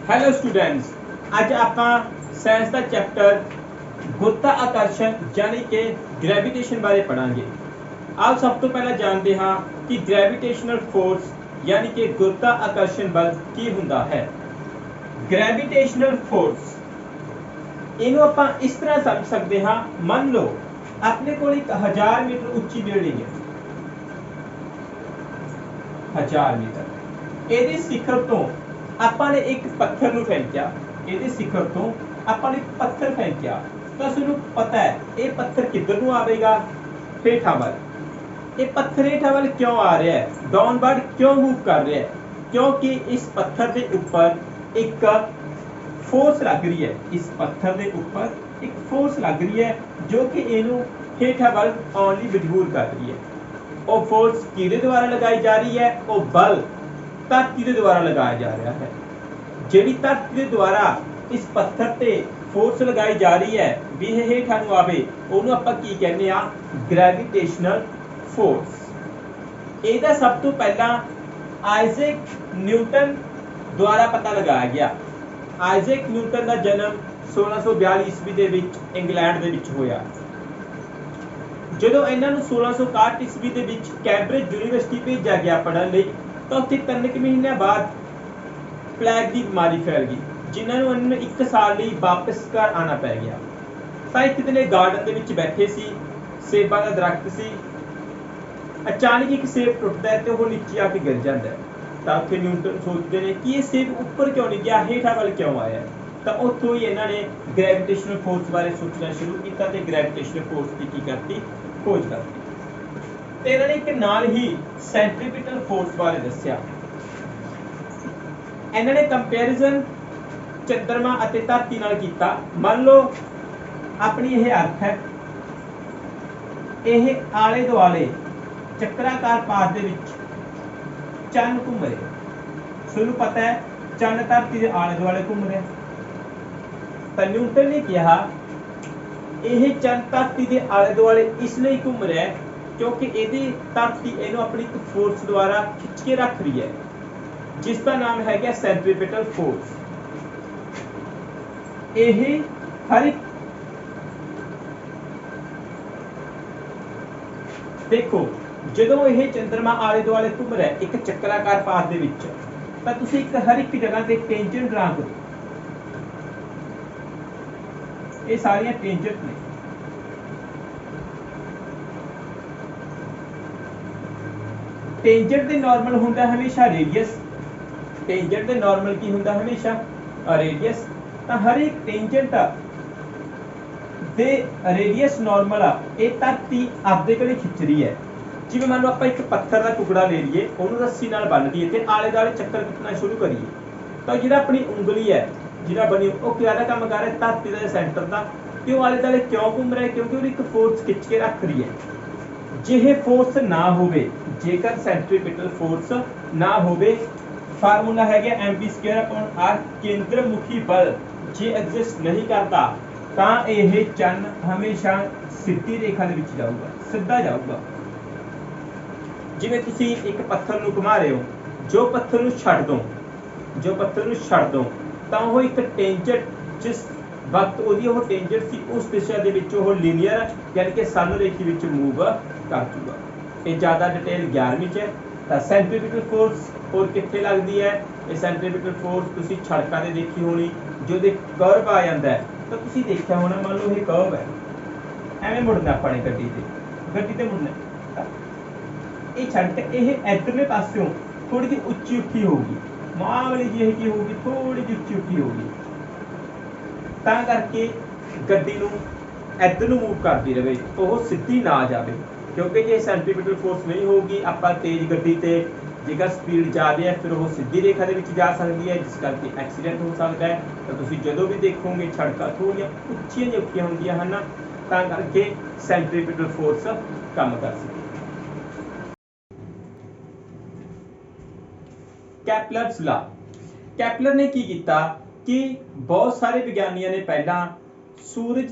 Hello students, अज आपां science का chapter गुरुत्वाकर्षण यानी कि ग्रेविटेशन बारे पढ़ांगे। आओ सब तो पहला जानते हाँ कि ग्रेविटेशनल फोर्स यानी कि गुरुत्वाकर्षण बल की हुंदा है। ग्रेविटेशनल फोर्स इनू आपां इस तरह समझ सकते हाँ, मान लो अपने को 1000 मीटर उच्ची बिल्डिंग है, 1000 मीटर ਇਹਦੇ ਸਿਖਰ ਤੋਂ ਆਪਾਂ ਨੇ ਇੱਕ ਪੱਥਰ ਨੂੰ ਫੈਂਕਿਆ, ਇਹਦੇ ਸਿਖਰ ਤੋਂ ਆਪਾਂ ਨੇ ਇੱਕ ਪੱਥਰ ਫੈਂਕਿਆ ਤਾਂ ਸਾਨੂੰ ਪਤਾ ਹੈ ਇਹ ਪੱਥਰ ਕਿੱਧਰ ਨੂੰ ਆਵੇਗਾ, ਹੇਠਾਂ ਵੱਲ। ਇਹ ਪੱਥਰ ਹੇਠਾਂ ਵੱਲ ਕਿਉਂ ਆ ਰਿਹਾ ਹੈ, ਡਾਊਨਵਰਡ ਕਿਉਂ ਮੂਵ ਕਰ ਰਿਹਾ ਹੈ? क्योंकि इस पत्थर के ऊपर एक फोर्स लग रही है, इस पत्थर के ऊपर एक फोर्स लग रही है जो कि इनू हेठा वल आने लई मजबूर कर रही है। वो फोर्स किहदे द्वारा लगाई जा रही है? वो बल धरती के द्वारा लगाया जा रहा है। जिहड़ी धरती के द्वारा इस पत्थर ते फोर्स लगाई जा रही है भी ये हेठा नूं आवे, उहनूं आपां की कहने आ? Gravitational force. ਇਹਦਾ सब तो पहला आइजैक न्यूटन द्वारा पता लगाया गया। आइजैक न्यूटन का जन्म 1642 ईस्वी ਦੇ ਵਿੱਚ ਇੰਗਲੈਂਡ ਦੇ ਵਿੱਚ ਹੋਇਆ। ਜਦੋਂ ਇਹਨਾਂ ਨੂੰ 1661 ਈਸਵੀ ਦੇ ਵਿੱਚ ਕੈਂਬਰਿਜ ਯੂਨੀਵਰਸਿਟੀ ਭੇਜਿਆ ਗਿਆ ਪੜ੍ਹਨ ਲਈ ਤਾਂ ਉੱਥੇ 3 ਮਹੀਨਿਆਂ ਬਾਅਦ ਪਲੇਗ ਦੀ ਬਿਮਾਰੀ ਫੈਲ ਗਈ, ਜਿਨ੍ਹਾਂ ਨੂੰ ਇਹਨਾਂ ਨੂੰ 1 ਸਾਲ ਲਈ ਵਾਪਸ ਘਰ ਆਣਾ ਪੈ ਗਿਆ। ਤਾਂ ਇੱਕ ਦਿਨ ਗਾਰਡਨ ਦੇ ਵਿੱਚ ਬੈਠੇ ਸੀ, ਸੇਬਾਂ ਦਾ ਦਰਖਤ ਸੀ, अचानक एक सेब टुटता है तो वो नीचे आके गिर जाता है। तो उत्थे न्यूटन सोचते हैं कि ये सेब ऊपर क्यों नहीं गया, हेठा वाल क्यों आया। तो उत्थों ही इन्होंने ग्रेविटेशनल फोर्स बारे सोचना शुरू किया ते ग्रेविटेशनल फोर्स की करती खोज करती। ते इन्होंने एक नाल ही सेंट्रीपिटल फोर्स बारे दस्या। इन्होंने कंपैरिजन चंद्रमा अते धरती नाल कीता। मान लो अपनी यह अर्थ है, यह आले दुआले चक्राकार पाथ दे विच चंद घूम रहे। तुहानूं पता है चंद धरती के आले दुआले घूम रहा। तो न्यूटन ने कहा यह चंद धरती के आले दुआले इसलिए घूम रहा है क्योंकि यदि धरती इहनूं अपनी एक फोर्स द्वारा खिंच के रख रही है, जिसका नाम है सेंट्रीपिटल फोर्स। यह हर एक देखो ਜਦੋਂ ਇਹ ਚੰਦਰਮਾ ਆਲੇ ਦੁਆਲੇ ਘੁੰਮ ਰਿਹਾ ਇੱਕ ਚੱਕਰਾਕਾਰ ਪਾਥ ਦੇ ਵਿੱਚ, ਤਾਂ ਤੁਸੀਂ ਹਰ ਇੱਕ ਜਗ੍ਹਾ ਤੇ ਟੈਂਜੈਂਟ ਡਰਾ ਕਰੋ। ਇਹ ਸਾਰੀਆਂ ਟੈਂਜੈਂਟ ਨੇ। ਟੈਂਜੈਂਟ ਦੇ ਨਾਰਮਲ ਹੁੰਦਾ ਹਮੇਸ਼ਾ ਰੇਡੀਅਸ। ਟੈਂਜੈਂਟ ਦੇ ਨਾਰਮਲ ਕੀ ਹੁੰਦਾ ਹਮੇਸ਼ਾ? ਰੇਡੀਅਸ। ਤਾਂ ਹਰ ਇੱਕ ਟੈਂਜੈਂਟ ਦੇ ਰੇਡੀਅਸ ਨਾਰਮਲ ਆ, ਇਹ ਧਰਤੀ ਆਪਦੇ ਕੋਲੇ ਖਿੱਚ ਰਹੀ ਹੈ। जिवें मान लो आप एक पत्थर का टुकड़ा ले लीए, उन्होंने रस्सी नाल बन दईए ते आले दुआले चक्कर कितना शुरू करिए, तो जिहड़ा अपनी उंगली है जिहड़ा बनी वो किहदा काम कर रहा है? धरती के सेंटर का। कि वो आले दुआले क्यों घूम रहा है? क्योंकि वो एक फोर्स खिंच के रख रही है। जे ये फोर्स ना होवे, जेकर सेंट्रीपिटल फोर्स ना होवे, फार्मूला है mv² अपॉन r, केंद्रमुखी बल जे एग्जिस्ट नहीं करता तां यह चंद हमेशा सीधी रेखा दे विच जाऊगा, सीधा जाऊगा। जिवें तुसीं एक पत्थर नूं घुमा रहे हो, जो पत्थर नूं छड्ड दो, जो पत्थर नूं छड्ड दो तां ओह एक टेंजेंट जिस वक्त ओहदी ओह टेंजेंट सी उस दिशा दे विच ओह लीनियर यानी कि सन रेखी विच मूव कर जूगा। ये ज़्यादा डिटेल 11वीं च है। तां सेंट्रीपिटल फोर्स और कित्थे लगदी है? ये सेंट्रीपिटल फोर्स तुसीं सड़कां ते देखी होनी, जो दे कर्व आ जांदा है तां तुसीं देखिया होना। मान लो ये कर्व है, एवें मुड़ना अपने गड्डी ते मुड़ना, ये सड़क ये इधरले पासों थोड़ी जी उच्ची उठी होगी, मामूली जी की होगी, थोड़ी जी उच्ची उठी होगी, तां करके गड्डी नूं इधर नूं मूव करती रहे, तो वो सीधी ना जाए। क्योंकि जे सेंट्रीपिटल फोर्स नहीं होगी, आपां तेज गड्डी ते जेकर स्पीड ज़्यादा है फिर वो सीधी रेखा दे विच जा सकती है, जिस करके एक्सीडेंट हो सकता है। तो तुसीं जदों भी देखोगे सड़कां थोड़ियां उच्चियां उच्चियां होंदियां हन, तां करके सेंट्रीपिटल फोर्स काम कर सकदी है। Kepler's law. कैपलर ने की किया कि बहुत सारे विज्ञानियों ने पहला सूरज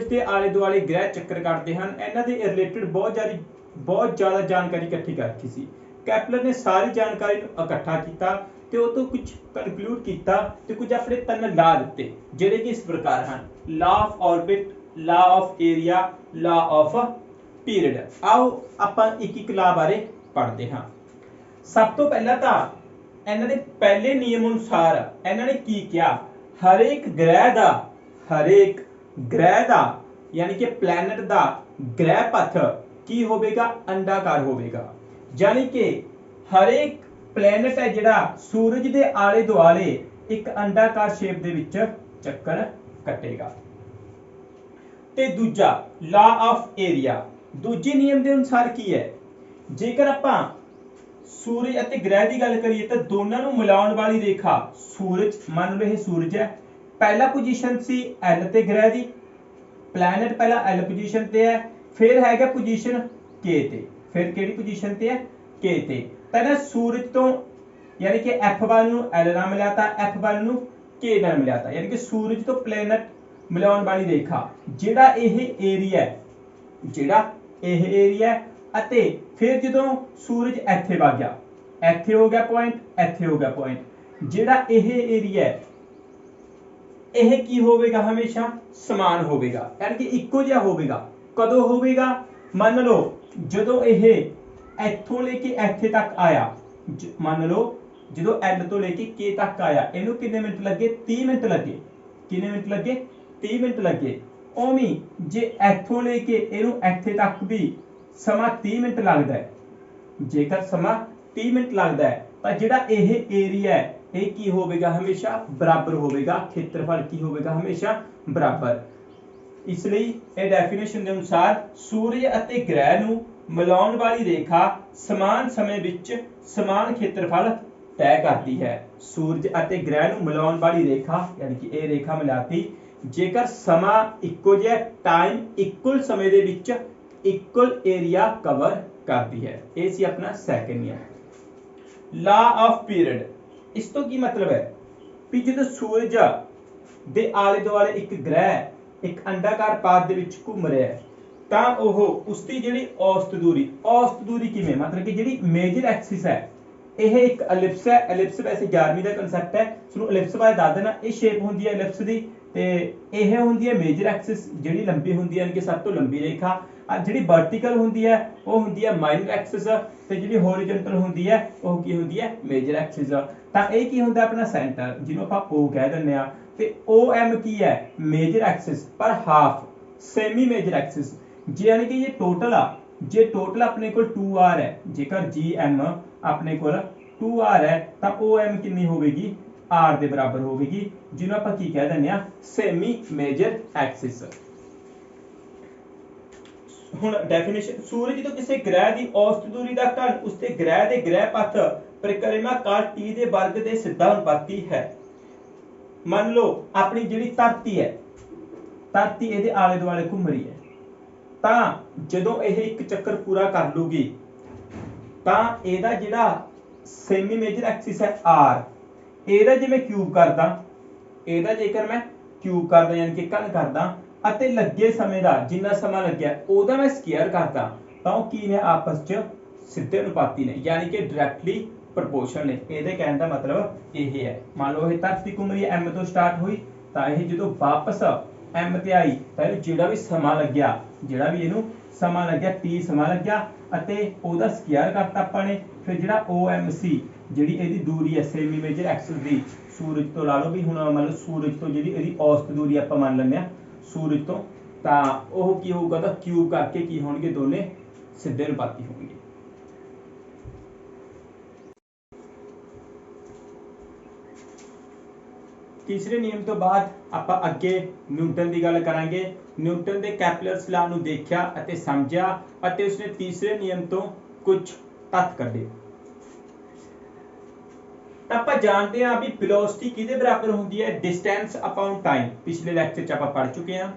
के आले दुआले ग्रह चक्कर काटते हैं, इन्हां दे रिलेटेड बहुत ज़्यादा जानकारी इकट्ठी कर रखी सी। कैपलर ने सारी जानकारी इकट्ठा किया ਤੇ ਉਹ ਤੋਂ ਕੁਝ ਕਨਕਲੂਡ ਕੀਤਾ ਤੇ ਕੁਝ ਆਪਣੇ ਤਿੰਨ ਲਾ ਦਿੱਤੇ ਜਿਹੜੇ ਕਿ ਇਸ ਪ੍ਰਕਾਰ ਹਨ law of orbit, law of area, law of period. ਆਓ ਆਪਾਂ ਇੱਕ ਇੱਕ ਲਾ ਬਾਰੇ ਪੜ੍ਹਦੇ ਹਾਂ। ਸਭ ਤੋਂ ਪਹਿਲਾਂ ਤਾਂ ਇਹਨਾਂ ਦੇ ਪਹਿਲੇ ਨਿਯਮ ਅਨੁਸਾਰ ਇਹਨਾਂ ਨੇ ਕੀ ਕਿਹਾ, ਹਰੇਕ ਗ੍ਰਹਿ ਦਾ ਯਾਨੀ ਕਿ ਪਲੈਨਟ ਦਾ ਗ੍ਰਹਿ ਪਥ ਕੀ ਹੋਵੇਗਾ, ਅੰਡਾਕਾਰ ਹੋਵੇਗਾ। ਯਾਨੀ ਕਿ ਹਰੇਕ ਪਲੈਨਟ ਹੈ ਜਿਹੜਾ ਸੂਰਜ ਦੇ ਆਲੇ ਦੁਆਲੇ ਇੱਕ ਅੰਡਾਕਾਰ ਸ਼ੇਪ ਦੇ ਵਿੱਚ ਚੱਕਰ ਕੱਟੇਗਾ। ਤੇ ਦੂਜਾ ਲਾ ਆਫ ਏਰੀਆ, ਦੂਜੇ ਨਿਯਮ ਦੇ ਅਨੁਸਾਰ ਕੀ ਹੈ, ਜੇਕਰ ਆਪਾਂ ਸੂਰਜ ਅਤੇ ਗ੍ਰਹਿ ਦੀ ਗੱਲ ਕਰੀਏ ਤਾਂ ਦੋਨਾਂ ਨੂੰ ਮਿਲਾਉਣ ਵਾਲੀ ਰੇਖਾ ਸੂਰਜ, ਮੰਨ ਲਓ ਇਹ ਸੂਰਜ ਹੈ, ਪਹਿਲਾ ਪੋਜੀਸ਼ਨ ਸੀ L ਤੇ ਗ੍ਰਹਿ ਦੀ, ਪਲੈਨਟ ਪਹਿਲਾਂ L ਪੋਜੀਸ਼ਨ ਤੇ ਹੈ, ਫਿਰ ਹੈਗਾ ਪੋਜੀਸ਼ਨ K ਤੇ, ਫਿਰ ਕਿਹੜੀ ਪੋਜੀਸ਼ਨ ਤੇ ਹੈ, K ਤੇ। ਤਾਂ ਨਾ ਸੂਰਜ ਤੋਂ ਯਾਨੀ ਕਿ F1 ਨੂੰ L ਨਾਲ ਮਿਲਾਤਾ, F1 ਨੂੰ K ਨਾਲ ਮਿਲਾਤਾ, ਯਾਨੀ ਕਿ ਸੂਰਜ ਤੋਂ ਪਲੈਨਟ ਮਿਲਾਉਣ ਵਾਲੀ ਰੇਖਾ ਜਿਹੜਾ ਇਹ ਏਰੀਆ ਅਤੇ ਫਿਰ ਜਦੋਂ ਸੂਰਜ ਇੱਥੇ ਵਗ ਗਿਆ, ਇੱਥੇ ਹੋ ਗਿਆ ਪੁਆਇੰਟ, ਇੱਥੇ ਹੋ ਗਿਆ ਪੁਆਇੰਟ, ਜਿਹੜਾ ਇਹ ਏਰੀਆ ਹੈ ਇਹ ਕੀ ਹੋਵੇਗਾ, ਹਮੇਸ਼ਾ ਸਮਾਨ ਹੋਵੇਗਾ, ਯਾਨੀ ਕਿ ਇੱਕੋ ਜਿਹਾ ਹੋਵੇਗਾ। ਕਦੋਂ ਹੋਵੇਗਾ, ਮੰਨ ਲਓ ਜਦੋਂ ਇਹ ਇੱਥੋਂ ਲੈ ਕੇ ਇੱਥੇ ਤੱਕ ਆਇਆ, ਮੰਨ ਲਓ ਜਦੋਂ L ਤੋਂ ਲੈ ਕੇ K ਤੱਕ ਆਇਆ, ਇਹਨੂੰ ਕਿੰਨੇ ਮਿੰਟ ਲੱਗੇ, 30 ਮਿੰਟ ਲੱਗੇ। ਕਿੰਨੇ ਮਿੰਟ ਲੱਗੇ, 30 ਮਿੰਟ ਲੱਗੇ। ਉਵੇਂ ਜੇ ਇੱਥੋਂ ਲੈ ਕੇ ਇਹਨੂੰ ਇੱਥੇ ਤੱਕ ਵੀ ਸਮਾਂ 30 ਮਿੰਟ ਲੱਗਦਾ ਹੈ, ਜੇਕਰ ਸਮਾਂ 30 ਮਿੰਟ ਲੱਗਦਾ ਹੈ ਤਾਂ ਜਿਹੜਾ ਇਹ ਏਰੀਆ ਹੈ ਇਹ ਕੀ ਹੋਵੇਗਾ, ਹਮੇਸ਼ਾ ਬਰਾਬਰ ਹੋਵੇਗਾ, ਖੇਤਰਫਲ ਕੀ ਹੋਵੇਗਾ, ਹਮੇਸ਼ਾ ਬਰਾਬਰ। ਇਸ ਲਈ ਇਹ ਡੈਫੀਨੇਸ਼ਨ ਦੇ ਅਨੁਸਾਰ ਸੂਰਜ ਅਤੇ ਗ੍ਰਹਿ ਨੂੰ ਮਿਲਾਉਣ ਵਾਲੀ ਰੇਖਾ ਸਮਾਨ ਸਮੇਂ ਵਿੱਚ ਸਮਾਨ ਖੇਤਰਫਲ ਤੈਅ ਕਰਦੀ ਹੈ। ਸੂਰਜ ਅਤੇ ਗ੍ਰਹਿ ਨੂੰ ਮਿਲਾਉਣ ਵਾਲੀ ਰੇਖਾ ਯਾਨੀ ਕਿ ਇਹ ਰੇਖਾ ਮਿਲਾਤੀ ਜੇਕਰ ਸਮਾਂ ਇੱਕੋ ਜਿਹਾ, ਟਾਈਮ ਇਕੁਅਲ ਸਮੇਂ ਦੇ ਵਿੱਚ ਇਕੁਅਲ ਏਰੀਆ ਕਵਰ ਕਰਦੀ ਹੈ। ਇਹ ਸੀ ਆਪਣਾ ਸੈਕੰਡ ਨਿਯਮ। ਲਾ ਆਫ ਪੀਰੀਅਡ, ਇਸ ਤੋਂ ਕੀ ਮਤਲਬ ਹੈ ਵੀ ਜਦੋਂ ਸੂਰਜ ਦੇ ਆਲੇ ਦੁਆਲੇ ਇੱਕ ਗ੍ਰਹਿ ਇੱਕ ਅੰਡਾਕਾਰ ਪਾਥ ਦੇ ਵਿੱਚ ਘੁੰਮ ਰਿਹਾ ਹੈ ਤਾਂ ਉਹ ਉਸ ਦੀ ਜਿਹੜੀ ਔਸਤ ਦੂਰੀ ਕਿਵੇਂ, ਮਤਲਬ ਕਿ ਜਿਹੜੀ ਮੇਜਰ ਐਕਸਿਸ ਹੈ ਇਹ ਇੱਕ ਐਲਿਪਸ ਹੈ। ਐਲਿਪਸ ਵੈਸੇ 11ਵੀਂ ਦਾ ਕਨਸੈਪਟ ਹੈ, ਤੁਹਾਨੂੰ ਐਲਿਪਸ ਬਾਰੇ ਦੱਸ ਦੇਣਾ। ਇਹ ਸ਼ੇਪ ਹੁੰਦੀ ਹੈ ਐਲਿਪਸ ਦੀ ਤੇ ਇਹ ਹੁੰਦੀ ਹੈ ਮੇਜਰ ਐਕਸਿਸ ਜਿਹੜੀ ਲੰਬੀ ਹੁੰਦੀ ਹੈ, ਯਾਨੀ ਕਿ ਸਭ ਤੋਂ ਲੰਬੀ ਰੇਖਾ। ਜਿਹੜੀ ਵਰਟੀਕਲ ਹੁੰਦੀ ਹੈ ਉਹ ਹੁੰਦੀ ਹੈ ਮਾਈਨਰ ਐਕਸਿਸ ਤੇ ਜਿਹੜੀ ਹੋਰੀਜ਼ੌਂਟਲ ਹੁੰਦੀ ਹੈ ਉਹ ਕੀ ਹੁੰਦੀ ਹੈ, ਮੇਜਰ ਐਕਸਿਸ। ਤਾਂ ਇਹ ਕੀ ਹੁੰਦਾ ਆਪਣਾ ਸੈਂਟਰ, ਜਿਹਨੂੰ ਆਪਾਂ O ਕਹਿ ਦਿੰਦੇ ਆ, ਤੇ OM ਕੀ ਹੈ, ਮੇਜਰ ਐਕਸਿਸ ਪਰ ਹਾਫ ਸੈਮੀ ਮੇਜਰ ਐਕਸਿਸ। ਯਾਨੀ ਕਿ ਇਹ ਟੋਟਲ ਆ, ਜੇ ਟੋਟਲ ਆਪਣੇ ਕੋਲ 2R ਹੈ, ਜੇਕਰ GM ਆਪਣੇ ਕੋਲ 2R ਹੈ ਤਾਂ OM ਕਿੰਨੀ ਹੋਵੇਗੀ, R ਦੇ ਬਰਾਬਰ ਹੋਵੇਗੀ, ਜਿਹਨੂੰ ਆਪਾਂ ਕੀ ਕਹਿ ਦਿੰਦੇ ਆ, ਸੈਮੀ ਮੇਜਰ ਐਕਸਿਸ। ਹੁਣ ਡੈਫੀਨੇਸ਼ਨ, ਸੂਰਜ ਤੋਂ ਕਿਸੇ ਗ੍ਰਹਿ ਦੀ ਔਸਤ ਦੂਰੀ ਦਾ ਘਨ ਉਸਦੇ ਗ੍ਰਹਿ ਦੇ ਗ੍ਰਹਿ ਪਥ ਪਰਿਕਰਮਾ ਕਾਲ T ਦੇ ਵਰਗ ਦੇ ਸਿੱਧਾ ਅਨੁਪਾਤੀ ਹੈ। ਮੰਨ ਲਓ ਆਪਣੀ ਜਿਹੜੀ ਧਰਤੀ ਹੈ, ਧਰਤੀ ਇਹਦੇ ਆਲੇ ਦੁਆਲੇ ਘੁੰਮ ਰਹੀ ਹੈ, ਤਾਂ ਜਦੋਂ ਇਹ ਇੱਕ ਚੱਕਰ ਪੂਰਾ ਕਰ ਲੂਗੀ ਤਾਂ ਇਹਦਾ ਜਿਹੜਾ ਸੈਮੀ ਮੇਜਰ ਐਕਸਿਸ ਹੈ R, ਇਹਦਾ ਜੇ ਮੈਂ ਕਿਊਬ ਕਰਦਾ, ਇਹਦਾ ਜੇਕਰ ਮੈਂ ਕਿਊਬ ਕਰਦਾ ਯਾਨੀ ਕਿ ਘਨ ਕਰਦਾ ਅਤੇ ਲੱਗੇ ਸਮੇਂ ਦਾ ਜਿੰਨਾ ਸਮਾਂ ਲੱਗਿਆ ਉਹਦਾ ਮੈਂ ਸਕੁਅਰ ਕਰਦਾ ਤਾਂ ਉਹ ਕੀ ਨੇ, ਆਪਸ ਚ ਸਿੱਧੇ ਅਨੁਪਾਤੀ ਨੇ, ਯਾਨੀ ਕਿ ਡਾਇਰੈਕਟਲੀ ਪ੍ਰੋਪੋਰਸ਼ਨਲ ਨੇ। ਇਹਦੇ ਕਹਿਣ ਦਾ ਮਤਲਬ ਇਹ ਹੈ, ਮੰਨ ਲਓ ਇਹ ਧਰਤੀ ਘੁੰਮ ਰਹੀ ਹੈ, M ਤੋਂ ਸਟਾਰਟ ਹੋਈ ਤਾਂ ਇਹ ਜਦੋਂ ਵਾਪਸ M ਤੇ ਆਈ ਤਾਂ ਇਹਨੂੰ ਜਿਹੜਾ ਵੀ ਸਮਾਂ ਲੱਗਿਆ T ਸਮਾਂ ਲੱਗਿਆ ਅਤੇ ਉਹਦਾ ਸਕੁਅਰ ਕਰਤਾ ਆਪਾਂ ਨੇ। ਫਿਰ ਜਿਹੜਾ OM ਸੀ, ਜਿਹੜੀ ਇਹਦੀ ਦੂਰੀ ਹੈ ਸੈਮੀ ਮੇਜਰ ਐਕਸਿਸ ਦੀ, ਸੂਰਜ ਤੋਂ ਲਾ ਲਓ ਵੀ ਹੁਣ ਮੰਨ ਲਓ ਸੂਰਜ ਤੋਂ ਜਿਹੜੀ ਇਹਦੀ ਔਸਤ ਦੂਰੀ ਆਪਾਂ ਮੰਨ ਲੈਂਦੇ ਆ ਸੂਰਜ ਤੋਂ, ਤਾਂ ਉਹ ਕੀ ਹੋਊਗਾ, ਤਾਂ ਕਿਊਬ ਕਰਕੇ ਕੀ ਹੋਣਗੇ, ਦੋਨੇ ਸਿੱਧੇ ਅਨੁਪਾਤੀ ਹੋਣਗੇ। ਤੀਸਰੇ ਨਿਯਮ ਤੋਂ ਬਾਅਦ ਆਪਾਂ ਅੱਗੇ ਨਿਊਟਨ ਦੀ ਗੱਲ ਕਰਾਂਗੇ। ਨਿਊਟਨ ਦੇ ਕੈਪਲਰਸ ਲਾ ਨੂੰ ਦੇਖਿਆ ਅਤੇ ਸਮਝਿਆ ਅਤੇ ਉਸਨੇ ਤੀਸਰੇ ਨਿਯਮ ਤੋਂ ਕੁਝ ਤੱਥ ਕੱਢੇ। ਆਪਾਂ ਜਾਣਦੇ ਹਾਂ ਵੀ ਵੈਲੋਸਿਟੀ ਕਿਹਦੇ ਬਰਾਬਰ ਹੁੰਦੀ ਹੈ, ਡਿਸਟੈਂਸ ਅਪॉन ਟਾਈਮ। ਪਿਛਲੇ ਲੈਕਚਰ ਚ ਆਪਾਂ ਪੜ ਚੁੱਕੇ ਹਾਂ।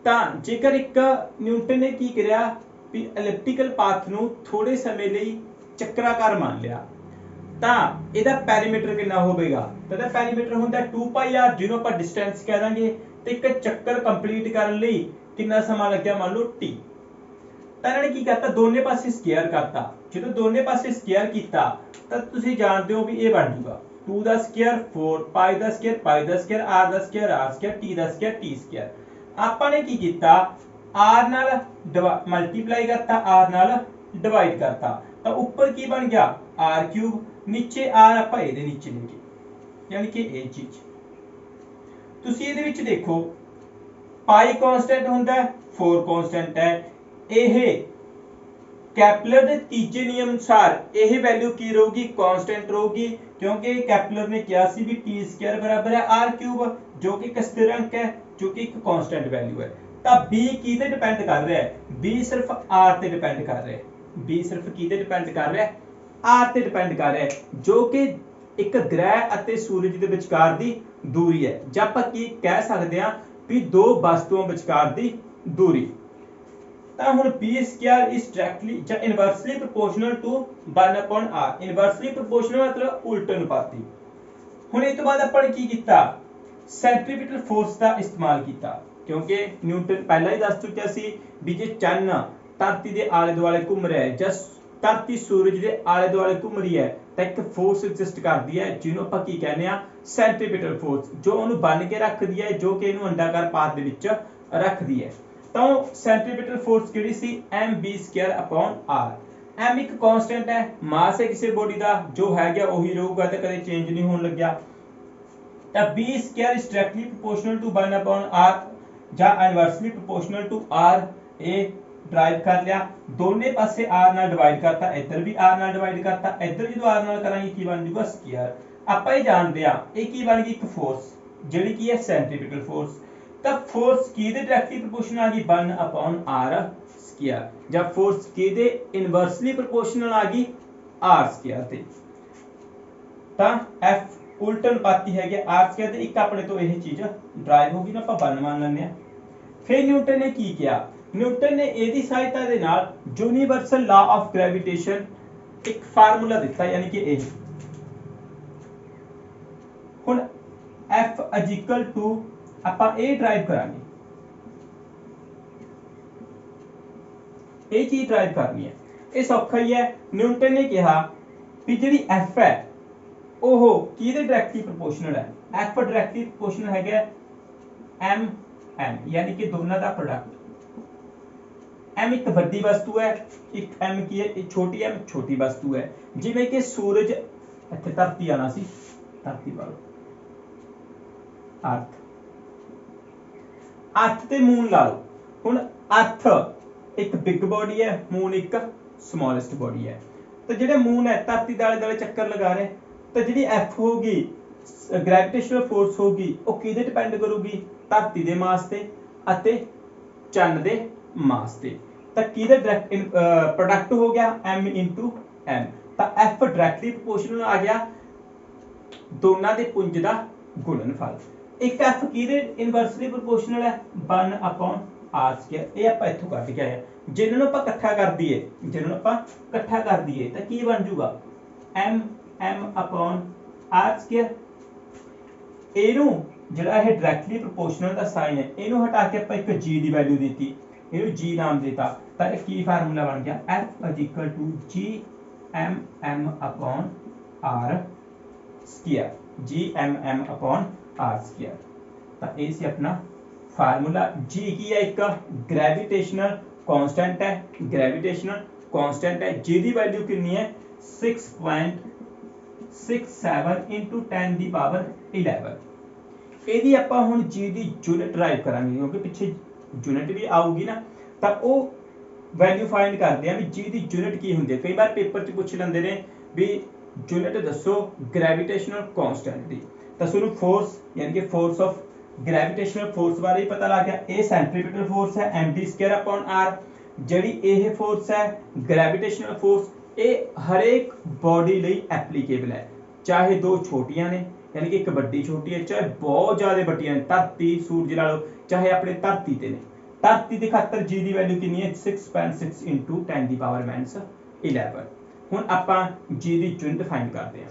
ਤਾਂ ਜੇਕਰ ਇੱਕ ਨਿਊਟਨ ਨੇ ਕੀ ਕਰਿਆ ਵੀ ਐਲਿਪਟੀਕਲ ਪਾਥ ਨੂੰ ਥੋੜੇ ਸਮੇਂ ਲਈ ਚੱਕਰਾਕਾਰ ਮੰਨ ਲਿਆ ਤਾਂ ਇਹਦਾ ਪੈਰੀਮੀਟਰ ਕਿੰਨਾ ਹੋਵੇਗਾ, ਤਾਂ ਇਹਦਾ ਪੈਰੀਮੀਟਰ ਹੁੰਦਾ 2πr, ਜਿਹਨੂੰ ਆਪਾਂ ਡਿਸਟੈਂਸ ਕਹਿ ਦਾਂਗੇ। ਤੇ ਇੱਕ ਚੱਕਰ ਕੰਪਲੀਟ ਕਰਨ ਲਈ ਕਿੰਨਾ ਸਮਾਂ ਲੱਗਿਆ, ਮੰਨ ਲਓ T। ਤਾਂ ਇਹਨਾਂ ਨੇ ਕੀ ਕਰਤਾ, ਦੋਨੇ ਪਾਸੇ ਸਕੁਅਰ ਕਰਤਾ। ਜਦੋਂ ਦੋਨੇ ਪਾਸੇ ਸਕੁਅਰ ਕੀਤਾ ਤਾਂ ਤੁਸੀਂ ਜਾਣਦੇ ਹੋ ਵੀ ਇਹ ਬਣ ਜੂਗਾ 2 ਦਾ ਸਕੁਅਰ 4 ਪਾਈ ਦਾ ਸਕੁਅਰ ਪਾਈ ਦਾ ਸਕੁਅਰ r ਦਾ ਸਕੁਅਰ r ਸਕੁਅਰ t ਦਾ ਸਕੁਅਰ t ਸਕੁਅਰ। ਆਪਾਂ ਨੇ ਕੀ ਕੀਤਾ, r ਨਾਲ ਮਲਟੀਪਲਾਈ ਕਰਤਾ, r ਨਾਲ ਡਿਵਾਈਡ ਕਰਤਾ, ਤਾਂ ਉੱਪਰ ਕੀ ਬਣ ਗਿਆ r ਕਿਊਬ, ਨੀਚੇ r ਆਪਾਂ ਇਹਦੇ ਨੀਚੇ ਲੈ ਗਏ, ਯਾਨੀ ਕਿ ਇਹ ਚੀਜ਼। ਤੁਸੀਂ ਇਹਦੇ ਵਿੱਚ ਦੇਖੋ ਪਾਈ ਕਾਂਸਟੈਂਟ ਹੁੰਦਾ ਹੈ, 4 ਕਾਂਸਟੈਂਟ ਹੈ। ਇਹ ਕੈਪਲਰ ਦੇ ਤੀਜੇ ਨਿਯਮ ਅਨੁਸਾਰ ਇਹ ਵੈਲਿਊ ਕੀ ਰਹੂਗੀ, ਕਾਂਸਟੈਂਟ ਰਹੂਗੀ, ਕਿਉਂਕਿ ਕੈਪਲਰ ਨੇ ਕਿਹਾ ਸੀ ਵੀ t ਸਕੁਅਰ ਬਰਾਬਰ ਹੈ r ਕਿਊਬ, ਜੋ ਕਿ ਇੱਕ ਸਥਿਰ ਅੰਕ ਹੈ, ਜੋ ਕਿ ਇੱਕ ਕਾਂਸਟੈਂਟ ਵੈਲਿਊ ਹੈ। ਤਾਂ b ਕੀ ਤੇ ਡਿਪੈਂਡ ਕਰ ਰਿਹਾ ਹੈ, b ਸਿਰਫ r ਤੇ ਡਿਪੈਂਡ ਕਰ ਰਿਹਾ ਹੈ, b ਸਿਰਫ ਕੀ ਤੇ ਡਿਪੈਂਡ ਕਰ ਰਿਹਾ ਹੈ, r ਤੇ ਡਿਪੈਂਡ ਕਰ ਰਿਹਾ ਹੈ, ਜੋ ਕਿ ਇੱਕ ਗ੍ਰਹਿ ਅਤੇ ਸੂਰਜ ਦੇ ਵਿਚਕਾਰ ਦੀ ਦੂਰੀ ਹੈ, ਜਾਂ ਆਪਾਂ ਕੀ ਕਹਿ ਸਕਦੇ ਹਾਂ ਵੀ ਦੋ ਵਸਤੂਆਂ ਵਿਚਕਾਰ ਦੀ ਦੂਰੀ। ਤਾਂ ਹੁਣ b ਸਕੁਅਰ ਇਜ਼ ਡਾਇਰੈਕਟਲੀ ਜਾਂ inversely proportional to 1/r, inversely proportional ਮਤਲਬ ਉਲਟ ਅਨੁਪਾਤੀ। ਹੁਣ ਇਸ ਤੋਂ ਬਾਅਦ ਆਪਾਂ ਨੇ ਕੀ ਕੀਤਾ, ਸੈਂਟਰੀਪੀਟਲ ਫੋਰਸ ਦਾ ਇਸਤੇਮਾਲ ਕੀਤਾ, ਕਿਉਂਕਿ ਨਿਊਟਨ ਪਹਿਲਾਂ ਹੀ ਦੱਸ ਚੁੱਕਿਆ ਸੀ ਵੀ ਜੇ ਚੰਨ ਧਰਤੀ ਦੇ ਆਲੇ ਦੁਆਲੇ ਘੁੰਮ ਰਿਹਾ ਹੈ ਜਾਂ ਧਰਤੀ ਸੂਰਜ ਦੇ ਆਲੇ ਦੁਆਲੇ ਘੁੰਮ ਰਹੀ ਹੈ ਤਾਂ ਇੱਕ ਫੋਰਸ ਐਗਜ਼ਿਸਟ ਕਰਦੀ ਹੈ ਜਿਹਨੂੰ ਆਪਾਂ ਕੀ ਕਹਿੰਦੇ ਆ, ਸੈਂਟਰੀਪੀਟਲ ਫੋਰਸ, ਜੋ ਉਹਨੂੰ ਬੰਨ ਕੇ ਰੱਖਦੀ ਹੈ, ਜੋ ਕਿ ਇਹਨੂੰ ਅੰਡਾਕਾਰ ਪਾਥ ਦੇ ਵਿੱਚ ਰੱਖਦੀ ਹੈ। ਤਾਂ ਸੈਂਟਰੀਪੀਟਲ ਫੋਰਸ ਕਿਹੜੀ ਸੀ, mb square upon r। m ਇੱਕ ਕਾਂਸਟੈਂਟ ਹੈ, ਮਾਸ ਹੈ ਕਿਸੇ ਬੋਡੀ ਦਾ, ਜੋ ਹੈ ਗਿਆ ਉਹੀ ਰਹੂਗਾ ਤੇ ਕਦੇ ਚੇਂਜ ਨਹੀਂ ਹੋਣ ਲੱਗਿਆ। ਤਾਂ b square is directly proportional to 1/r ਜਾਂ ਇਨਵਰਸਲੀ ਪ੍ਰੋਪੋਰਸ਼ਨਲ ਟੂ r, ਇਹ ਡਰਾਈਵ ਕਰ ਲਿਆ, ਦੋਨੇ ਪਾਸੇ r ਨਾਲ ਡਿਵਾਈਡ ਕਰਤਾ, ਇੱਧਰ ਵੀ r ਨਾਲ ਡਿਵਾਈਡ ਕਰਤਾ, ਇੱਧਰ ਜਦੋਂ r ਨਾਲ ਕਰਾਂਗੇ ਕੀ ਬਣ ਜਾਊਗਾ ਸਕੁਅਰ। ਆਪਾਂ ਇਹ ਜਾਣਦੇ ਆ ਇਹ ਕੀ ਬਣ ਗਈ, ਇੱਕ ਫੋਰਸ ਜਿਹੜੀ ਕੀ ਹੈ ਸੈਂਟਰੀਪੀਟਲ ਫੋਰਸ। ਤਾਂ ਫੋਰਸ ਕੀ ਦੇ ਡਾਇਰੈਕਟਲੀ ਪ੍ਰੋਪੋਰਸ਼ਨਲ ਆ ਗਈ 1/r ਸਕੁਅਰ, ਜਾਂ ਫੋਰਸ ਕੀ ਦੇ ਇਨਵਰਸਲੀ ਪ੍ਰੋਪੋਰਸ਼ਨਲ ਆ ਗਈ r ਸਕੁਅਰ ਤੇ। ਤਾਂ f ਉਲਟ ਅਨੁਪਾਤੀ ਹੈ ਗਿਆ r ਸਕੁਅਰ ਤੇ, ਇੱਕ ਆਪਣੇ ਤੋਂ ਇਹ ਚੀਜ਼ ਡਰਾਈਵ ਹੋ ਗਈ ਨਾ, ਆਪਾਂ 1 ਮੰਨ ਲੈਂਦੇ ਆ। ਫਿਰ ਨਿਊਟਨ ਨੇ ਕੀ ਕਿਹਾ, ਨਿਊਟਨ ਨੇ ਇਹਦੀ ਸਹਾਇਤਾ ਦੇ ਨਾਲ ਯੂਨੀਵਰਸਲ ਲਾ ਆਫ ਗ੍ਰੈਵਿਟੇਸ਼ਨ ਇੱਕ ਫਾਰਮੂਲਾ ਦਿੱਤਾ, ਯਾਨੀ ਕਿ ਇਹ ਹੁਣ F ਇਕੁਅਲ ਟੂ ਆਪਾਂ ਇਹ ਡਰਾਈਵ ਕਰਾਂਗੇ, ਇਹ ਚੀਜ਼ ਡਰਾਈਵ ਕਰਨੀ ਹੈ, ਇਹ ਸੌਖਾ ਹੀ ਹੈ। ਨਿਊਟਨ ਨੇ ਕਿਹਾ ਵੀ ਜਿਹੜੀ F ਹੈ ਉਹ ਕਿਹਦੇ ਡਾਇਰੈਕਟਲੀ ਪ੍ਰੋਪੋਰਸ਼ਨਲ ਹੈ, F ਡਾਇਰੈਕਟਲੀ ਪ੍ਰੋਪੋਰਸ਼ਨਲ ਹੈਗਾ m n, ਯਾਨੀ ਕਿ ਦੋਨਾਂ ਦਾ ਪ੍ਰੋਡਕਟ। m ਇੱਕ ਵੱਡੀ ਵਸਤੂ ਹੈ, ਇੱਕ m ਕੀ ਹੈ, ਇੱਕ ਛੋਟੀ m ਛੋਟੀ ਵਸਤੂ ਹੈ। ਜਿਵੇਂ ਕਿ ਸੂਰਜ, ਇੱਥੇ ਧਰਤੀ ਆਣਾ ਸੀ, ਧਰਤੀ ਵਾਲੋ ਅਰਥ, ਅਰਥ ਤੇ ਮੂਨ ਲਾ ਲਓ। ਹੁਣ ਅਰਥ ਇੱਕ ਬਿਗ ਬੋਡੀ ਹੈ, ਮੂਨ ਇੱਕ ਸਮਾਲੈਸਟ ਬੋਡੀ ਹੈ। ਤਾਂ ਜਿਹੜੇ ਮੂਨ ਹੈ ਧਰਤੀ ਦੇ ਆਲੇ ਦੁਆਲੇ ਚੱਕਰ ਲਗਾ ਰਹੇ, ਤਾਂ ਜਿਹੜੀ F ਹੋਗੀ ਗ੍ਰੈਵਿਟੇਸ਼ਨਲ ਫੋਰਸ ਹੋਗੀ ਉਹ ਕਿਹਦੇ ਡਿਪੈਂਡ ਕਰੂਗੀ, ਧਰਤੀ ਦੇ ਮਾਸ ਤੇ ਅਤੇ ਚੰਨ ਦੇ ਮਾਸ ਤੇ। ਤਾਂ ਕਿਹਦੇ ਪ੍ਰੋਡਕਟ ਹੋ ਗਿਆ m into n, ਤਾਂ F ਡਾਇਰੈਕਟਲੀ ਪ੍ਰੋਪੋਰਸ਼ਨਲ ਆ ਗਿਆ ਦੋਨਾਂ ਦੇ ਪੁੰਜ ਦਾ ਗੁਣਨਫਲ। ਇੱਕ F ਕਿਹਦੇ ਇਨਵਰਸਲੀ ਪ੍ਰੋਪੋਰਸ਼ਨਲ ਹੈ 1/r ਸਕੁਅਰ, ਇਹ ਆਪਾਂ ਇੱਥੋਂ ਕੱਢ ਕੇ ਆਏ। ਜਿਹਨਾਂ ਨੂੰ ਆਪਾਂ ਇਕੱਠਾ ਕਰ ਦਈਏ, ਜਿਹਨਾਂ ਨੂੰ ਆਪਾਂ ਇਕੱਠਾ ਕਰ ਦਈਏ ਤਾਂ ਕੀ ਬਣ ਜਾਊਗਾ m/r ਸਕੁਅਰ। ਇਹਨੂੰ ਜਿਹੜਾ ਇਹ ਡਾਇਰੈਕਟਲੀ ਪ੍ਰੋਪੋਰਸ਼ਨਲ ਦਾ ਸਾਈਨ ਹੈ ਇਹਨੂੰ ਹਟਾ ਕੇ ਆਪਾਂ ਇੱਕ g ਦੀ ਵੈਲਿਊ ਦਿੱਤੀ, ਇਹਨੂੰ g ਨਾਮ ਦਿੱਤਾ, ਤਾਂ ਇਹ ਕੀ ਫਾਰਮੂਲਾ ਬਣ ਗਿਆ F g/m/r square, g/m/r square. ਤਾਂ ਇਹ ਸੀ ਆਪਣਾ ਫਾਰਮੂਲਾ। g ਕੀ ਹੈ, ਇੱਕ ਗ੍ਰੈਵਿਟੇਸ਼ਨਲ ਕਾਂਸਟੈਂਟ ਹੈ, ਗ੍ਰੈਵਿਟੇਸ਼ਨਲ ਕਾਂਸਟੈਂਟ ਹੈ ਜਿਹਦੀ ਵੈਲਿਊ ਕਿੰਨੀ ਹੈ 6.67 into 10 ਦੀ ਪਾਵਰ 11। ਇਹਦੀ ਆਪਾਂ ਹੁਣ g ਦੀ ਯੂਨਿਟ ਡਰਾਈਵ ਕਰਾਂਗੇ, ਕਿਉਂਕਿ ਪਿੱਛੇ ਯੂਨਿਟ ਵੀ ਆਊਗੀ ਨਾ, ਤਾਂ ਉਹ ਵੈਲਿਊ ਫਾਈਂਡ ਕਰਦੇ ਆ ਵੀ g ਦੀ ਯੂਨਿਟ ਕੀ ਹੁੰਦੀ ਹੈ। ਕਈ ਵਾਰ ਪੇਪਰ 'ਚ ਪੁੱਛ ਲੈਂਦੇ ਨੇ ਵੀ ਯੂਨਿਟ ਦੱਸੋ ਗ੍ਰੈਵਿਟੇਸ਼ਨਲ ਕਾਂਸਟੈਂਟ ਦੀ, ਤਾਂ ਤੁਹਾਨੂੰ ਫੋਰਸ ਯਾਨੀ ਕਿ ਫੋਰਸ ਆਫ ਗ੍ਰੈਵਿਟੇਸ਼ਨਲ ਫੋਰਸ ਬਾਰੇ ਹੀ ਪਤਾ ਲੱਗ ਗਿਆ। ਇਹ ਸੈਂਟਰੀਪੀਟਲ ਫੋਰਸ ਹੈ mv²/r। ਜਿਹੜੀ ਇਹ ਫੋਰਸ ਹੈ ਗ੍ਰੈਵਿਟੇਸ਼ਨਲ ਫੋਰਸ, ਇਹ ਹਰੇਕ ਬੋਡੀ ਲਈ ਐਪਲੀਕੇਬਲ ਹੈ, ਚਾਹੇ ਦੋ ਛੋਟੀਆਂ ਨੇ ਯਾਨੀ ਕਿ ਇੱਕ ਵੱਡੀ ਛੋਟੀ ਹੈ, ਚਾਹੇ ਬਹੁਤ ਜ਼ਿਆਦਾ ਵੱਡੀਆਂ ਨੇ, ਧਰਤੀ ਸੂਰਜ ਲਾ ਲਓ, ਚਾਹੇ ਆਪਣੇ ਧਰਤੀ ਤੇ ਨੇ। ਧਰਤੀ ਦੇ ਖਾਤਰ g ਦੀ ਵੈਲਿਊ ਕਿੰਨੀ ਹੈ 6.6 into 10 ਦੀ ਪਾਵਰ -11। ਹੁਣ ਆਪਾਂ g ਦੀ ਯੂਨਿਟ ਫਾਈਂਡ ਕਰਦੇ ਹਾਂ।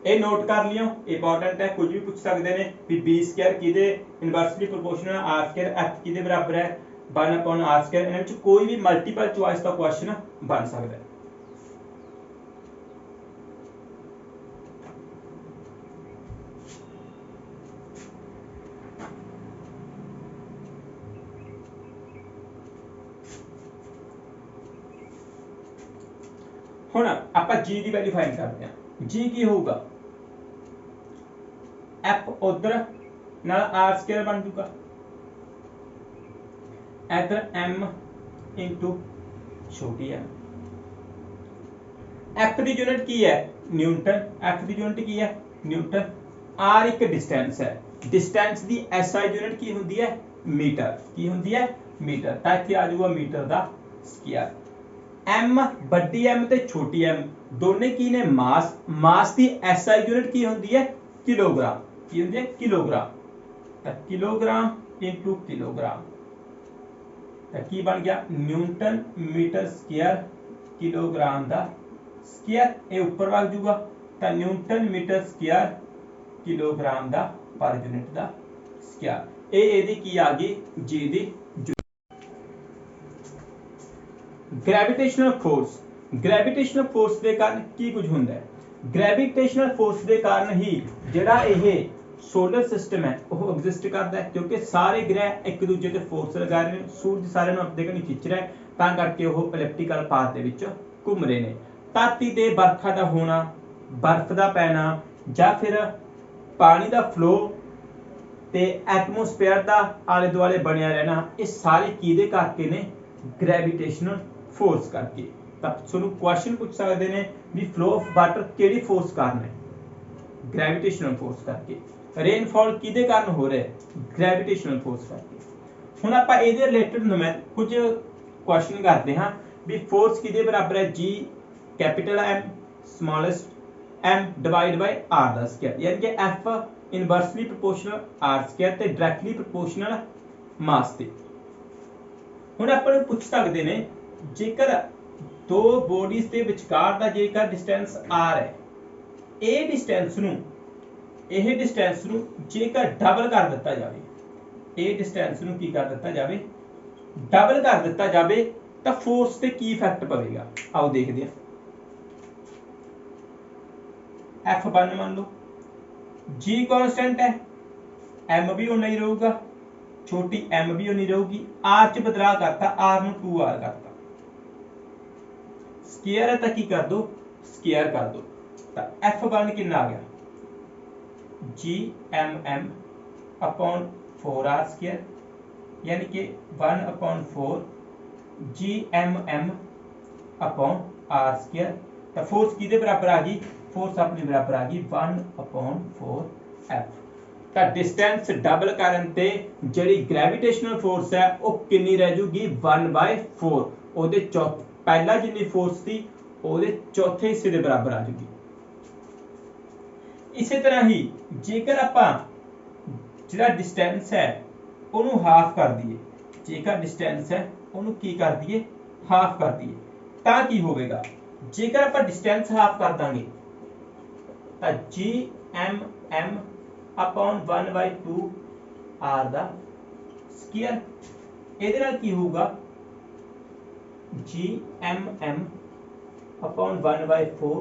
ਇਹ ਨੋਟ ਕਰ ਲਿਓ, ਇੰਪॉर्टेंट है, कुछ भी पूछ सकते हैं भी बी स्क्वायर किदे inversely proportional R square F किदे बराबर है 1/r स्क्वायर। इन्हां विच कोई भी मल्टीपल चॉइस का क्वेश्चन बन सकता है। ਹੁਣ ਆਪਾਂ g ਦੀ ਵੈल्यू फाइंड ਕਰਦੇ ਹਾਂ। g ਕੀ ਹੋਊਗਾ, f ਉਧਰ ਨਾਲ r ਸਕੁਅਰ ਬਣ ਜੂਗਾ, ਇਧਰ m ਇਨਟੂ ਛੋਟੀ m। f ਦੀ ਯੂਨਿਟ ਕੀ ਹੈ, ਨਿਊਟਨ। f ਦੀ ਯੂਨਿਟ ਕੀ ਹੈ, ਨਿਊਟਨ। r ਇੱਕ ਡਿਸਟੈਂਸ ਹੈ, ਡਿਸਟੈਂਸ ਦੀ SI ਯੂਨਿਟ ਕੀ ਹੁੰਦੀ ਹੈ, ਮੀਟਰ। ਕੀ ਹੁੰਦੀ ਹੈ, ਮੀਟਰ। ਤਾਂ ਇੱਥੇ ਆ ਜਾਊਗਾ ਮੀਟਰ ਦਾ ਸਕੁਅਰ। m ਵੱਡੀ m ਤੇ ਛੋਟੀ m ਦੋਨੇ ਕੀ ਨੇ, ਮਾਸ। ਮਾਸ ਦੀ SI ਯੂਨਿਟ ਕੀ ਹੁੰਦੀ ਹੈ, ਕਿਲੋਗ੍ਰਾਮ। ਕੀ ਹੁੰਦੀ ਹੈ, ਕਿਲੋਗ੍ਰਾਮ। ਤਾਂ ਕਿਲੋਗ੍ਰਾਮ ਇਨਟੂ ਕਿਲੋਗ੍ਰਾਮ ਤਾਂ ਕੀ ਬਣ ਗਿਆ, ਨਿਊਟਨ ਮੀਟਰ ਸਕੁਅਰ ਕਿਲੋਗ੍ਰਾਮ ਦਾ ਸਕੁਅਰ। ਇਹ ਉੱਪਰ ਵਗ ਜੂਗਾ ਤਾਂ ਨਿਊਟਨ ਮੀਟਰ ਸਕੁਅਰ ਕਿਲੋਗ੍ਰਾਮ ਦਾ ਪਰ ਯੂਨਿਟ ਦਾ ਸਕੁਅਰ। ਇਹ ਇਹਦੀ ਕੀ ਆ ਗਈ, g ਦੀ। ਗ੍ਰੈਵਿਟੇਸ਼ਨਲ ਫੋਰਸ, ਗ੍ਰੈਵਿਟੇਸ਼ਨਲ ਫੋਰਸ ਦੇ ਕਾਰਨ ਕੀ ਕੁਝ ਹੁੰਦਾ ਹੈ। ਗ੍ਰੈਵਿਟੇਸ਼ਨਲ ਫੋਰਸ ਦੇ ਕਾਰਨ ਹੀ ਜਿਹੜਾ ਇਹ ਸੋਲਰ ਸਿਸਟਮ ਹੈ ਉਹ ਐਗਜ਼ਿਸਟ ਕਰਦਾ ਹੈ, ਕਿਉਂਕਿ ਸਾਰੇ ਗ੍ਰਹਿ ਇੱਕ ਦੂਜੇ ਤੇ ਫੋਰਸ ਲਗਾ ਰਹੇ ਨੇ। ਸੂਰਜ ਸਾਰਿਆਂ ਨੂੰ ਆਪਣੇ ਕਨੀ ਖਿੱਚ ਰਿਹਾ ਹੈ, ਤਾਂ ਕਰਕੇ ਉਹ ਇਲਿਪਟੀਕਲ ਪਾਥ ਦੇ ਵਿੱਚ ਘੁੰਮ ਰਹੇ ਨੇ। ਧਰਤੀ ਤੇ ਬਰਖਾ ਦਾ ਹੋਣਾ, ਬਰਫ਼ ਦਾ ਪੈਣਾ ਜਾਂ ਫਿਰ ਪਾਣੀ ਦਾ ਫਲੋ ਤੇ ਐਟਮੋਸਫੇਅਰ ਦਾ ਆਲੇ ਦੁਆਲੇ ਬਣਿਆ ਰਹਿਣਾ, ਇਹ ਸਾਰੇ ਕਿਹਦੇ ਕਰਕੇ ਨੇ, ਗ੍ਰੈਵਿਟੇਸ਼ਨਲ ਫੋਰਸ ਕਰਕੇ। ਤਾਂ ਤੁਹਾਨੂੰ ਕੁਐਸਚਨ ਪੁੱਛ ਸਕਦੇ ਨੇ ਵੀ ਫਲੋ ਆਫ ਵਾਟਰ ਕਿਹੜੀ ਫੋਰਸ ਕਾਰਨ ਹੈ, ਗ੍ਰੈਵਿਟੇਸ਼ਨਲ ਫੋਰਸ ਕਰਕੇ। ਰੇਨਫਾਲ ਕਿਹਦੇ ਕਾਰਨ ਹੋ ਰਿਹਾ ਹੈ, ਗ੍ਰੈਵਿਟੇਸ਼ਨਲ ਫੋਰਸ ਕਰਕੇ। ਹੁਣ ਆਪਾਂ ਇਹਦੇ ਰਿਲੇਟਡ ਕੁਝ ਕੁਐਸਚਨ ਕਰਦੇ ਹਾਂ ਵੀ ਫੋਰਸ ਕਿਹਦੇ ਬਰਾਬਰ ਹੈ, g capital M smallest m divide by r the square, ਯਾਨੀ ਕਿ f inversely proportional r square ਤੇ ਡਾਇਰੈਕਟਲੀ ਪ੍ਰੋਪੋਰਸ਼ਨਲ ਮਾਸ ਤੇ। ਹੁਣ ਆਪਾਂ ਨੂੰ ਪੁੱਛ ਸਕਦੇ ਨੇ ਜੇਕਰ ਦੋ ਬੋਡੀਜ਼ ਦੇ ਵਿਚਕਾਰ ਦਾ ਜੇਕਰ ਡਿਸਟੈਂਸ r ਹੈ, ਇਹ ਡਿਸਟੈਂਸ ਨੂੰ ਜੇਕਰ ਡਬਲ ਕਰ ਦਿੱਤਾ ਜਾਵੇ, ਇਹ ਡਿਸਟੈਂਸ ਨੂੰ ਕੀ ਕਰ ਦਿੱਤਾ ਜਾਵੇ, ਡਬਲ ਕਰ ਦਿੱਤਾ ਜਾਵੇ ਤਾਂ ਫੋਰਸ ਤੇ ਕੀ ਇਫੈਕਟ ਪਵੇਗਾ। ਆਓ ਦੇਖਦੇ ਹਾਂ। F1 मान लो, g कांस्टेंट है, m भी उन्ना ही रहूगा, छोटी m भी उन्नी रहूगी। r च बदलाव करता, r ਨੂੰ 2r करता, स्क्वायर है तो की कर दो, स्क्वायर कर दो। तो F1 कितना आ गया, g m upon 4r square, यानी कि 1/4 g m upon r square. तो फोर्स किहदे बराबर आ गई, फोर्स अपने बराबर आ गई 1/4 f। ਤਾਂ ਡਿਸਟੈਂਸ ਡਬਲ ਕਰਨ ਤੇ ਜਿਹੜੀ ਗ੍ਰੈਵਿਟੇਸ਼ਨਲ ਫੋਰਸ ਹੈ ਉਹ ਕਿੰਨੀ ਰਹਿ ਜੂਗੀ, 1/4। ਉਹਦੇ ਪਹਿਲਾਂ ਜਿੰਨੀ ਫੋਰਸ ਸੀ ਉਹਦੇ ਚੌਥੇ ਹਿੱਸੇ ਦੇ ਬਰਾਬਰ ਆ ਜੂਗੀ। ਇਸੇ ਤਰ੍ਹਾਂ ਹੀ ਜੇਕਰ ਆਪਾਂ ਜਿਹੜਾ ਡਿਸਟੈਂਸ ਹੈ ਉਹਨੂੰ ਹਾਫ ਕਰ ਦਈਏ, ਜੇਕਰ ਡਿਸਟੈਂਸ ਹੈ ਉਹਨੂੰ ਕੀ ਕਰ ਦਈਏ, ਹਾਫ ਕਰ ਦਈਏ, ਤਾਂ ਕੀ ਹੋਵੇਗਾ। ਜੇਕਰ ਆਪਾਂ ਡਿਸਟੈਂਸ ਹਾਫ ਕਰ ਦਾਂਗੇ ਤਾਂ g m अपॉन 1/2 r ਦਾ ਸਕੁਅਰ। ਇਹਦੇ ਨਾਲ ਕੀ ਹੋਊਗਾ, g m अपॉन 1/4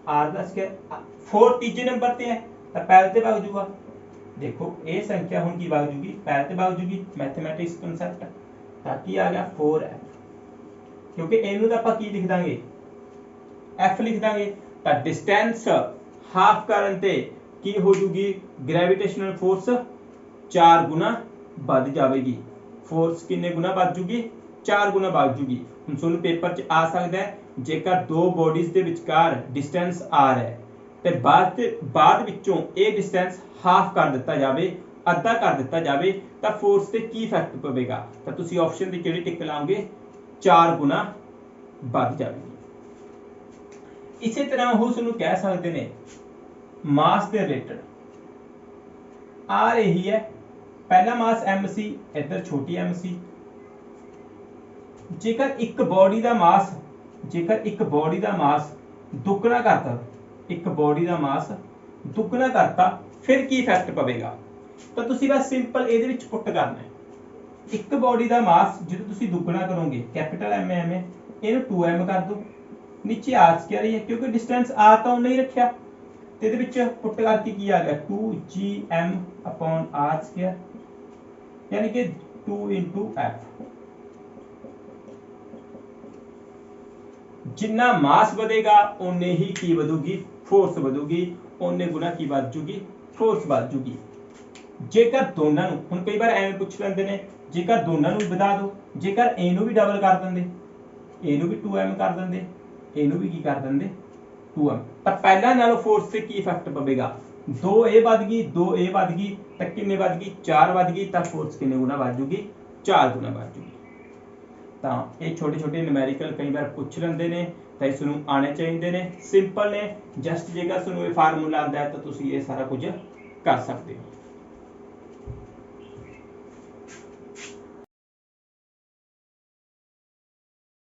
r ਦਾ ਸਕੁਅਰ। 4 ਤੀਜੇ ਨੰਬਰ ਤੇ ਹੈ ਤਾਂ ਪਹਿਲੇ ਤੇ ਵਗ ਜੂਗਾ। ਦੇਖੋ ਇਹ ਸੰਖਿਆ ਹੁਣ ਕੀ ਵਗ ਜੂਗੀ, ਪਹਿਲੇ ਤੇ ਵਗ ਜੂਗੀ, ਮੈਥਮੈਟਿਕਸ ਕਨਸੈਪਟ। ਤਾਂ ਕੀ ਆ ਗਿਆ 4f, ਕਿਉਂਕਿ ਇਹਨੂੰ ਤਾਂ ਆਪਾਂ ਕੀ ਲਿਖ ਦਾਂਗੇ, f ਲਿਖ ਦਾਂਗੇ। ਤਾਂ ਡਿਸਟੈਂਸ ਹਾਫ ਕਰਨ ਤੇ ਕੀ ਹੋ ਜੂਗੀ, ਗ੍ਰੈਵਿਟੇਸ਼ਨਲ ਫੋਰਸ 4 ਗੁਣਾ ਵੱਧ ਜਾਵੇਗੀ। ਫੋਰਸ ਕਿੰਨੇ ਗੁਣਾ ਵੱਧ ਜੂਗੀ, 4 ਗੁਣਾ ਵੱਧ ਜੂਗੀ। ਹੁਣ ਤੁਹਾਨੂੰ ਪੇਪਰ 'ਚ ਆ ਸਕਦਾ ਹੈ ਜੇਕਰ ਦੋ ਬੋਡੀਜ਼ ਦੇ ਵਿਚਕਾਰ ਡਿਸਟੈਂਸ r ਹੈ ਤੇ ਬਾਅਦ ਵਿੱਚੋਂ ਇਹ ਡਿਸਟੈਂਸ ਹਾਫ ਕਰ ਦਿੱਤਾ ਜਾਵੇ, ਅੱਧਾ ਕਰ ਦਿੱਤਾ ਜਾਵੇ, ਤਾਂ ਫੋਰਸ ਤੇ ਕੀ ਇਫੈਕਟ ਪਵੇਗਾ। ਤਾਂ ਤੁਸੀਂ ਆਪਸ਼ਨ ਦੀ ਕਿਹੜੀ ਟਿਕ ਲਾਓਗੇ, 4 ਗੁਣਾ ਵੱਧ ਜਾਵੇਗੀ। ਇਸੇ ਤਰ੍ਹਾਂ ਉਹ ਤੁਹਾਨੂੰ ਕਹਿ ਸਕਦੇ ਨੇ ਮਾਸ ਦੇ ਰਿਲੇਟਡ। r ਇਹੀ ਹੈ, ਪਹਿਲਾ ਮਾਸ m ਸੀ, ਇੱਧਰ ਛੋਟੀ m ਸੀ। ਜੇਕਰ ਇੱਕ ਬੋਡੀ ਦਾ ਮਾਸ ਦੁੱਗਣਾ ਕਰਤਾ, ਇੱਕ ਬੋਡੀ ਦਾ ਮਾਸ ਦੁੱਗਣਾ ਕਰਤਾ ਫਿਰ ਕੀ ਇਫੈਕਟ ਪਵੇਗਾ। ਤਾਂ ਤੁਸੀਂ ਬਸ ਸਿੰਪਲ ਇਹਦੇ ਵਿੱਚ ਪੁੱਟ ਕਰਨਾ ਹੈ, ਇੱਕ ਬੋਡੀ ਦਾ ਮਾਸ ਜਦੋਂ ਤੁਸੀਂ ਦੁੱਗਣਾ ਕਰੋਗੇ ਕੈਪੀਟਲ M ਹੈ, ਇਹਨੂੰ 2m ਕਰ ਦੋ, ਨੀਚੇ r ਸਕੁਅਰ ਹੀ ਹੈ ਕਿਉਂਕਿ ਡਿਸਟੈਂਸ r ਤਾਂ ਉਹਨੇ ਹੀ ਰੱਖਿਆ, ਤੇ ਇਹਦੇ ਵਿੱਚ ਪੁੱਟ ਕਰਕੇ ਕੀ ਆ ਗਿਆ 2gm upon r ਸਕੁਅਰ, ਯਾਨੀ ਕਿ 2 f। ਜਿੰਨਾ ਮਾਸ ਵਧੇਗਾ ਓਨੇ ਹੀ ਕੀ ਵਧੂਗੀ, ਫੋਰਸ ਵਧੂਗੀ, ਓਨੇ ਗੁਣਾ ਕੀ ਵੱਧ ਜੂਗੀ, ਫੋਰਸ ਵੱਧ ਜੂਗੀ। ਜੇਕਰ ਦੋਨਾਂ ਨੂੰ, ਹੁਣ ਕਈ ਵਾਰ ਐਵੇਂ ਪੁੱਛ ਲੈਂਦੇ ਨੇ, ਜੇਕਰ ਦੋਨਾਂ ਨੂੰ ਵਧਾ ਦਿਓ, ਜੇਕਰ a ਨੂੰ ਵੀ ਡਬਲ ਕਰ ਦਿੰਦੇ, a ਨੂੰ ਵੀ 2m ਕਰ ਦਿੰਦੇ, ਇਹਨੂੰ ਵੀ ਕੀ ਕਰ ਦਿੰਦੇ 2m, ਤਾਂ ਪਹਿਲਾਂ ਨਾਲੋਂ ਫੋਰਸ ਤੇ ਕੀ ਇਫੈਕਟ ਪਵੇਗਾ, 2a ਵੱਧ ਗਈ, 2a ਵੱਧ ਗਈ ਤਾਂ ਕਿੰਨੇ ਵੱਧ ਗਈ, 4 ਵੱਧ ਗਈ, ਤਾਂ ਫੋਰਸ ਕਿੰਨੇ ਗੁਣਾ ਵੱਧ ਜੂਗੀ, 4 ਗੁਣਾ ਵੱਧ ਜੂਗੀ। ਤਾਂ ਇਹ ਛੋਟੇ ਛੋਟੇ ਨਿਊਮੈਰੀਕਲ ਕਈ ਵਾਰ ਪੁੱਛ ਲੈਂਦੇ ਨੇ, ਤਾਂ ਇਸ ਨੂੰ ਆਣੇ ਚਾਹੀਦੇ ਨੇ, ਸਿੰਪਲ ਨੇ, ਜਸਟ ਜੇਕਰ ਤੁਹਾਨੂੰ ਇਹ ਫਾਰਮੂਲਾ ਆਉਂਦਾ ਹੈ ਤਾਂ ਤੁਸੀਂ ਇਹ ਸਾਰਾ ਕੁਝ ਕਰ ਸਕਦੇ ਹੋ।